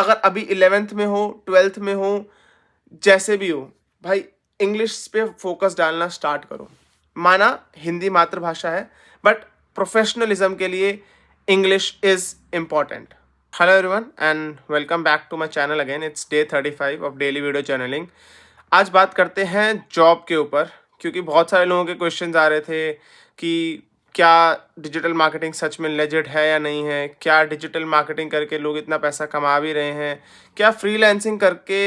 अगर अभी 11th में हो, 12th में हो, जैसे भी हो भाई, इंग्लिश पे फोकस डालना स्टार्ट करो। माना हिंदी मातृभाषा है, बट प्रोफेशनलिज्म के लिए English is important. Hello everyone and welcome back to my channel again. It's day 35 of daily video journaling. आज बात करते हैं जॉब के ऊपर, क्योंकि बहुत सारे लोगों के क्वेश्चंस आ रहे थे कि क्या डिजिटल मार्केटिंग सच में लेजिट है या नहीं है, क्या डिजिटल मार्केटिंग करके लोग इतना पैसा कमा भी रहे हैं, क्या फ्रीलांसिंग करके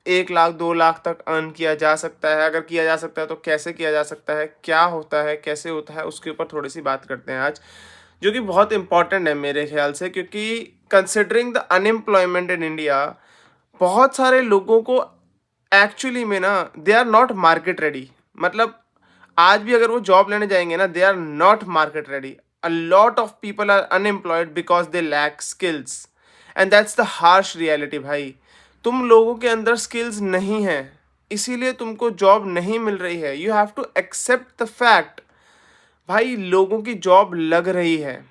1 लाख 2 लाख तक अर्न किया जा सकता है, अगर किया जा सकता है तो कैसे किया जा सकता है, क्या होता है, कैसे होता है, उसके ऊपर थोड़ी सी बात करते हैं आज, जो कि बहुत इंपॉर्टेंट है मेरे ख्याल से। क्योंकि considering the unemployment in India, बहुत सारे लोगों को एक्चुअली में ना they are not market ready. मतलब आज भी अगर वो जॉब लेने जाएंगे ना, they are not market ready. A lot of people are unemployed because they lack skills, and that's the harsh reality. भाई तुम लोगों के अंदर स्किल्स नहीं है, इसीलिए तुमको जॉब नहीं मिल रही है। You have to accept the fact. भाई लोगों की जॉब लग रही है,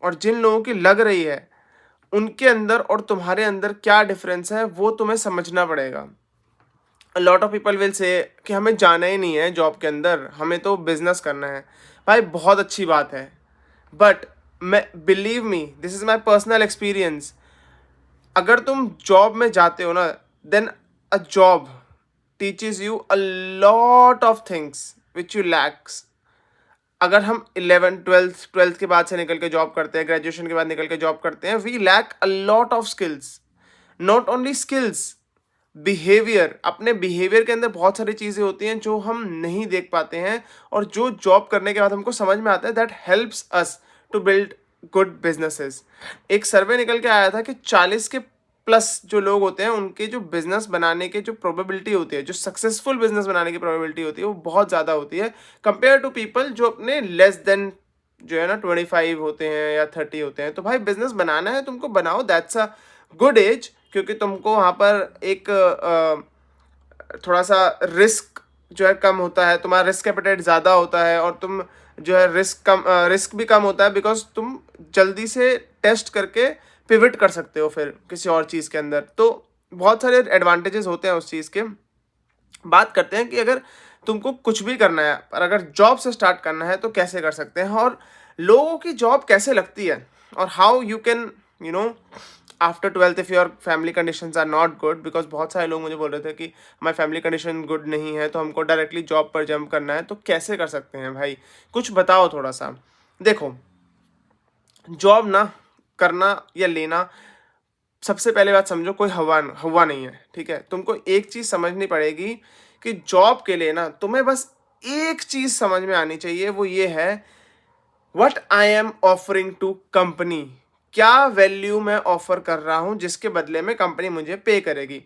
और जिन लोगों की लग रही है उनके अंदर और तुम्हारे अंदर क्या डिफरेंस है वो तुम्हें समझना पड़ेगा। Lot of people will say कि हमें जाना ही नहीं है जॉब के अंदर, हमें तो बिजनेस करना है। भाई बहुत अच्छी बात है, बट मैं believe me, this is my personal experience. अगर तुम जॉब में जाते हो ना, then a job teaches you a lot of things which you lacks. अगर हम 11th 12th के बाद से निकल के जॉब करते हैं, ग्रेजुएशन के बाद निकल के जॉब करते हैं, we lack a lot of skills. Not only skills, behaviour. अपने बिहेवियर के अंदर बहुत सारी चीज़ें होती हैं जो हम नहीं देख पाते हैं, और जो जॉब करने के बाद हमको समझ में आता है, that helps us to build good businesses. एक सर्वे निकल के आया था कि 40 के प्लस जो लोग होते हैं उनके जो बिजनेस बनाने के जो प्रोबेबिलिटी होती है, जो सक्सेसफुल बिजनेस बनाने की प्रोबेबिलिटी होती है, वो बहुत ज़्यादा होती है कंपेयर टू पीपल जो अपने लेस देन जो है ना 25 होते हैं या 30 होते हैं। तो भाई बिजनेस बनाना है तुमको, बनाओ, दैट्स अ गुड एज, क्योंकि तुमको वहाँ पर एक थोड़ा सा रिस्क जो है कम होता है, तुम्हारा रिस्क एपेटाइट ज़्यादा होता है, और तुम जो है रिस्क भी कम होता है, बिकॉज तुम जल्दी से टेस्ट करके पिविट कर सकते हो फिर किसी और चीज़ के अंदर। तो बहुत सारे एडवांटेजेस होते हैं उस चीज़ के। बात करते हैं कि अगर तुमको कुछ भी करना है, पर अगर जॉब से स्टार्ट करना है तो कैसे कर सकते हैं, और लोगों की जॉब कैसे लगती है, और how you can after 12th if your family conditions are not good. Because बहुत सारे लोग मुझे बोल रहे थे कि हमारी फैमिली कंडीशन गुड नहीं है तो हमको डायरेक्टली जॉब पर जंप करना है, तो कैसे कर सकते हैं भाई, कुछ बताओ थोड़ा सा। देखो, जॉब ना करना या लेना, सबसे पहले बात समझो, कोई हवा हवा नहीं है, ठीक है। तुमको एक चीज़ समझनी पड़ेगी कि जॉब के लिए ना तुम्हें बस एक चीज़ समझ में आनी चाहिए, वो ये है, what I am offering to company. क्या वैल्यू मैं ऑफर कर रहा हूं जिसके बदले में कंपनी मुझे पे करेगी।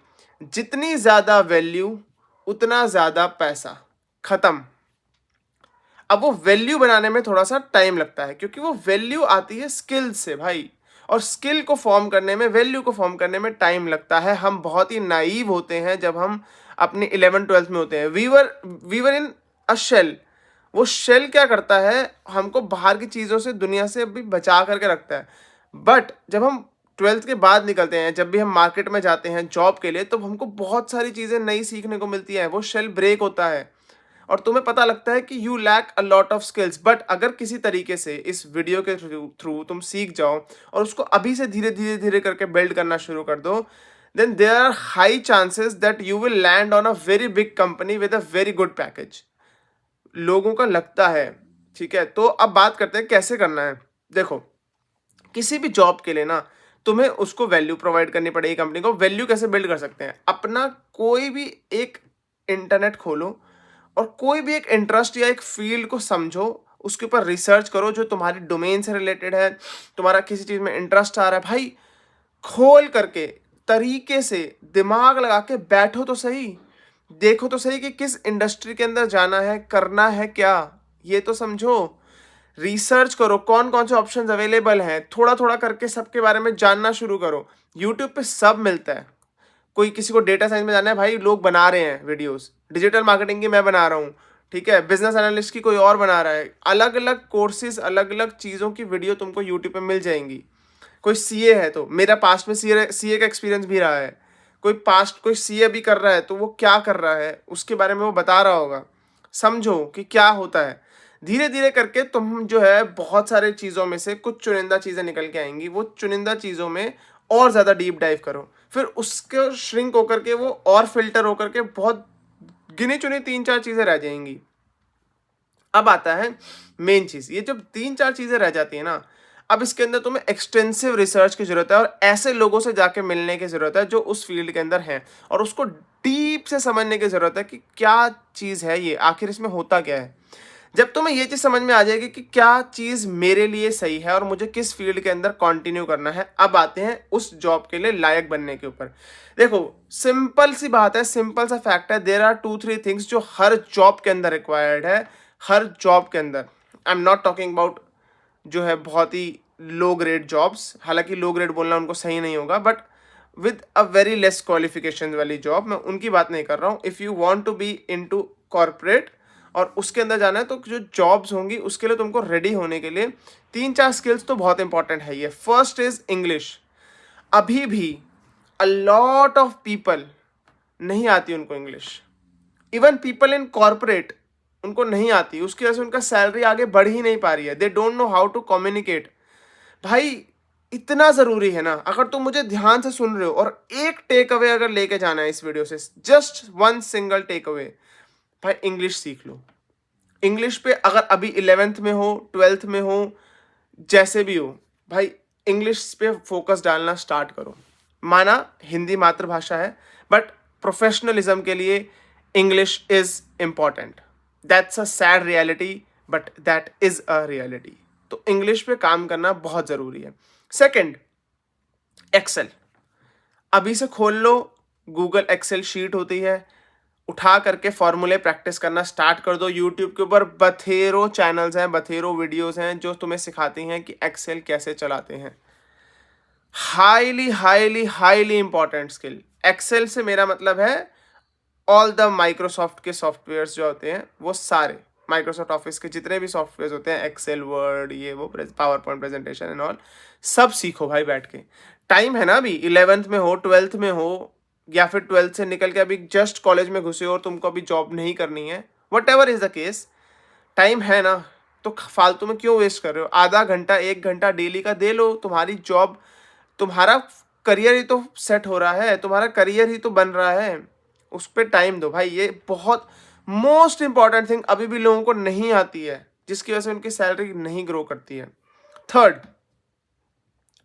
जितनी ज़्यादा वैल्यू उतना ज़्यादा पैसा, खत्म। अब वो वैल्यू बनाने में थोड़ा सा टाइम लगता है, क्योंकि वो वैल्यू आती है स्किल से भाई, और स्किल को फॉर्म करने में, वैल्यू को फॉर्म करने में टाइम लगता है। हम बहुत ही नाइव होते हैं जब हम अपने 11th 12th में होते हैं। We are in a shell. वो शेल क्या करता है, हमको बाहर की चीज़ों से, दुनिया से भी बचा करके रखता है। बट जब हम 12th के बाद निकलते हैं, जब भी हम मार्केट में जाते हैं जॉब के लिए, तो हमको बहुत सारी चीज़ें नई सीखने को मिलती हैं। वो शेल ब्रेक होता है और तुम्हें पता लगता है कि you lack a lot of skills. But अगर किसी तरीके से इस वीडियो के थ्रू तुम सीख जाओ और उसको अभी से धीरे धीरे धीरे करके बिल्ड करना शुरू कर दो, then there are high chances that you will land on a very big company with a very good package. लोगों का लगता है, ठीक है। तो अब बात करते हैं कैसे करना है। देखो, किसी भी जॉब के लिए ना तुम्हें उसको वैल्यू प्रोवाइड करनी पड़ेगी। कंपनी को वैल्यू कैसे बिल्ड कर सकते हैं, अपना कोई भी एक इंटरनेट खोलो और कोई भी एक इंटरेस्ट या एक फील्ड को समझो, उसके ऊपर रिसर्च करो जो तुम्हारी डोमेन से रिलेटेड है, तुम्हारा किसी चीज़ में इंटरेस्ट आ रहा है भाई, खोल करके तरीके से दिमाग लगा के बैठो तो सही, देखो तो सही कि किस इंडस्ट्री के अंदर जाना है, करना है क्या, ये तो समझो। रिसर्च करो कौन कौन से ऑप्शंस अवेलेबल हैं, थोड़ा थोड़ा करके सबके बारे में जानना शुरू करो। यूट्यूब पे सब मिलता है। कोई किसी को डेटा साइंस में जाना है भाई, लोग बना रहे हैं वीडियोस। डिजिटल मार्केटिंग की मैं बना रहा हूँ, ठीक है। बिजनेस एनालिस्ट की कोई और बना रहा है। अलग अलग कोर्सेज, अलग अलग चीज़ों की वीडियो तुमको यूट्यूब पे मिल जाएंगी। कोई सीए है तो मेरा पास्ट में सीए का एक्सपीरियंस भी रहा है, कोई सीए भी कर रहा है तो वो क्या कर रहा है उसके बारे में वो बता रहा होगा। समझो कि क्या होता है। धीरे धीरे करके तुम जो है बहुत सारे चीज़ों में से कुछ चुनिंदा चीज़ें निकल के आएंगी, वो चुनिंदा चीज़ों में और ज़्यादा डीप डाइव करो, फिर उसके श्रिंक होकर के वो और फिल्टर होकर के बहुत गिनी चुनी 3-4 चीज़ें रह जाएंगी। अब आता है मेन चीज़, ये जब 3-4 चीज़ें रह जाती है ना, अब इसके अंदर तुम्हें एक्सटेंसिव रिसर्च की ज़रूरत है और ऐसे लोगों से जाके मिलने की ज़रूरत है जो उस फील्ड के अंदर हैं और उसको डीप से समझने की ज़रूरत है कि क्या चीज़ है ये, आखिर इसमें होता क्या है। जब तुम्हें ये चीज़ समझ में आ जाएगी कि क्या चीज़ मेरे लिए सही है और मुझे किस फील्ड के अंदर कंटिन्यू करना है, अब आते हैं उस जॉब के लिए लायक बनने के ऊपर। देखो सिंपल सी बात है, सिंपल सा फैक्ट है, देयर आर 2-3 थिंग्स जो हर जॉब के अंदर रिक्वायर्ड है, हर जॉब के अंदर। I am not talking about जो है बहुत ही लो ग्रेड जॉब्स, हालांकि लो ग्रेड बोलना उनको सही नहीं होगा, but with a very less qualification वाली जॉब, मैं उनकी बात नहीं कर रहा हूँ। If you want to be into corporate और उसके अंदर जाना है तो जो जॉब्स होंगी उसके लिए तुमको रेडी होने के लिए 3-4 स्किल्स तो बहुत इंपॉर्टेंट है। ये फर्स्ट इज इंग्लिश। अभी भी अ लॉट ऑफ पीपल नहीं आती उनको English, even people in corporate उनको नहीं आती, उसकी वजह से उनका सैलरी आगे बढ़ ही नहीं पा रही है। They don't know how to communicate. भाई इतना ज़रूरी है ना, अगर तुम मुझे ध्यान से सुन रहे हो और एक टेक अवे अगर लेके जाना है इस वीडियो से, just one single takeaway, भाई इंग्लिश सीख लो। इंग्लिश पे अगर अभी 11th में हो, 12th में हो, जैसे भी हो, भाई इंग्लिश पे फोकस डालना स्टार्ट करो। माना हिंदी मातृभाषा है, बट प्रोफेशनलिज्म के लिए English is important. That's a sad reality, but that is a reality. तो इंग्लिश पे काम करना बहुत ज़रूरी है। Second, Excel. अभी से खोल लो, गूगल एक्सेल शीट होती है, उठा करके फॉर्मूले प्रैक्टिस करना स्टार्ट कर दो। यूट्यूब के ऊपर बथेरों चैनल्स हैं, बथेरों वीडियोस हैं जो तुम्हें सिखाती हैं कि एक्सेल कैसे चलाते हैं। Highly highly highly important skill. Excel से मेरा मतलब है ऑल द माइक्रोसॉफ्ट के सॉफ्टवेयर्स जो होते हैं वो सारे, माइक्रोसॉफ्ट ऑफिस के जितने भी सॉफ्टवेयर होते हैं, एक्सेल, वर्ड, ये वो, power point presentation and all, सब सीखो भाई बैठ के। टाइम है ना, अभी 11th में हो, 12th में हो, या फिर 12th से निकल के अभी जस्ट कॉलेज में घुसे हो और तुमको अभी जॉब नहीं करनी है, what ever is the case, time है ना, तो फालतू में क्यों वेस्ट कर रहे हो? आधा घंटा 1 घंटा डेली का दे लो, तुम्हारी जॉब, तुम्हारा करियर ही तो सेट हो रहा है, तुम्हारा करियर ही तो बन रहा है, उस पर टाइम दो भाई। ये बहुत मोस्ट इंपॉर्टेंट थिंग अभी भी लोगों को नहीं आती है, जिसकी वजह से उनकी सैलरी नहीं ग्रो करती है। Third,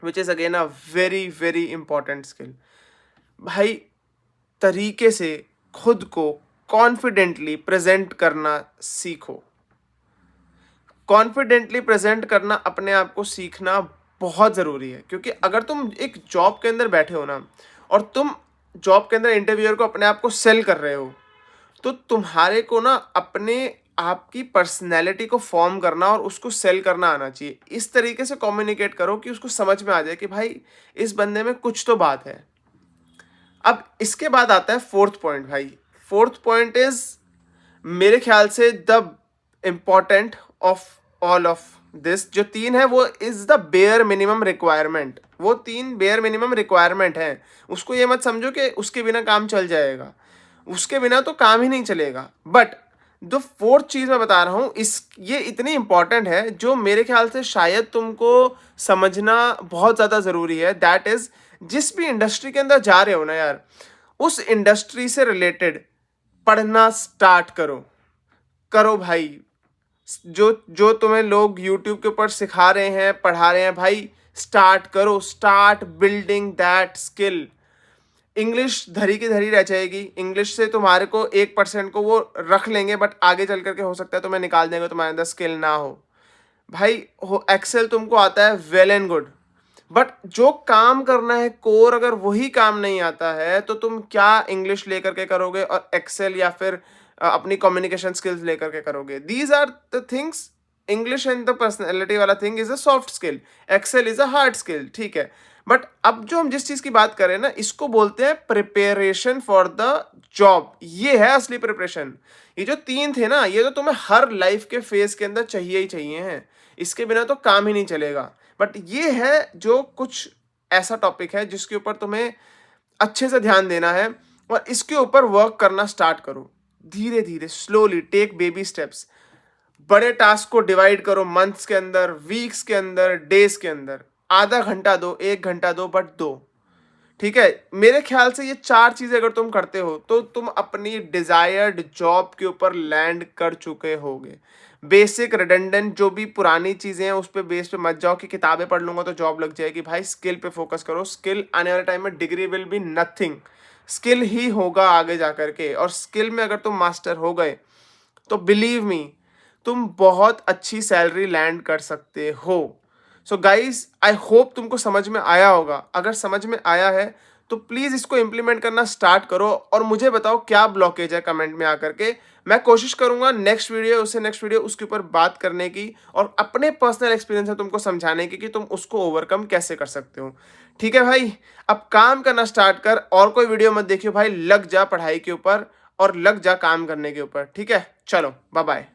which is again a very very important skill, भाई तरीके से खुद को कॉन्फिडेंटली प्रेजेंट करना सीखो। कॉन्फिडेंटली प्रेजेंट करना अपने आप को सीखना बहुत ज़रूरी है, क्योंकि अगर तुम एक जॉब के अंदर बैठे हो ना और तुम जॉब के अंदर इंटरव्यूअर को अपने आप को सेल कर रहे हो, तो तुम्हारे को ना अपने आपकी पर्सनैलिटी को फॉर्म करना और उसको सेल करना आना चाहिए। इस तरीके से कम्युनिकेट करो कि उसको समझ में आ जाए कि भाई इस बंदे में कुछ तो बात है। अब इसके बाद आता है फोर्थ पॉइंट। भाई फोर्थ पॉइंट इज मेरे ख्याल से the important of all of this. जो 3 है वो is the bare minimum requirement. वो 3 बेयर मिनिमम रिक्वायरमेंट है। उसको ये मत समझो कि उसके बिना काम चल जाएगा, उसके बिना तो काम ही नहीं चलेगा। बट जो फोर्थ चीज़ मैं बता रहा हूँ, इस ये इतनी इंपॉर्टेंट है जो मेरे ख्याल से शायद तुमको समझना बहुत ज़्यादा ज़रूरी है। दैट इज़, जिस भी इंडस्ट्री के अंदर जा रहे हो ना यार, उस इंडस्ट्री से रिलेटेड पढ़ना स्टार्ट करो। करो भाई, जो जो तुम्हें लोग यूट्यूब के ऊपर सिखा रहे हैं, पढ़ा रहे हैं, भाई स्टार्ट करो, start building that skill. English धरी की धरी रह जाएगी, इंग्लिश से तुम्हारे को 1% को वो रख लेंगे, बट आगे चल करके हो सकता है तुम्हें निकाल देंगे, तुम्हारे अंदर स्किल ना हो। भाई हो एक्सेल तुमको आता है, वेल एंड गुड, बट जो काम करना है कोर, अगर वही काम नहीं आता है तो तुम क्या इंग्लिश लेकर के करोगे और एक्सेल या फिर अपनी कम्युनिकेशन स्किल्स लेकर के करोगे? These are the things. English and the personality वाला thing is a soft skill, Excel is a hard skill, ठीक है। बट अब जो हम जिस चीज़ की बात कर रहे हैं ना, इसको बोलते हैं प्रिपरेशन फॉर द जॉब। ये है असली प्रिपरेशन। ये जो 3 थे ना, ये तो तुम्हें हर लाइफ के फेज के अंदर चाहिए ही चाहिए हैं, इसके बिना तो काम ही नहीं चलेगा। बट ये है जो कुछ ऐसा टॉपिक है जिसके ऊपर तुम्हें अच्छे से ध्यान देना है और इसके ऊपर वर्क करना स्टार्ट करो। धीरे धीरे, स्लोली, टेक बेबी स्टेप्स। बड़े टास्क को डिवाइड करो मंथ्स के अंदर, वीक्स के अंदर, डेज के अंदर। आधा घंटा दो, 1 घंटा दो, बट दो। ठीक है, मेरे ख्याल से ये 4 चीजें अगर तुम करते हो तो तुम अपनी डिजायर्ड जॉब के ऊपर लैंड कर चुके होगे। बेसिक रिडंडेंट जो भी पुरानी चीजें हैं उस पे बेस पे मत जाओ कि किताबें पढ़ लूंगा तो जॉब लग जाएगी। भाई स्किल पे फोकस करो। स्किल आने वाले टाइम में, degree will be nothing, skill ही होगा आगे जा करके। और स्किल में अगर तुम मास्टर हो गए तो बिलीव मी, तुम बहुत अच्छी सैलरी लैंड कर सकते हो। सो गाइज, आई होप तुमको समझ में आया होगा। अगर समझ में आया है तो प्लीज इसको इंप्लीमेंट करना स्टार्ट करो और मुझे बताओ क्या ब्लॉकेज है कमेंट में आकर के। मैं कोशिश करूंगा नेक्स्ट वीडियो, उससे नेक्स्ट वीडियो उसके ऊपर बात करने की और अपने पर्सनल एक्सपीरियंस से तुमको समझाने की कि तुम उसको ओवरकम कैसे कर सकते हो। ठीक है भाई, अब काम करना स्टार्ट कर और कोई वीडियो मत देखियो भाई। लग जा पढ़ाई के ऊपर और लग जा काम करने के ऊपर। ठीक है, चलो बाय बाय।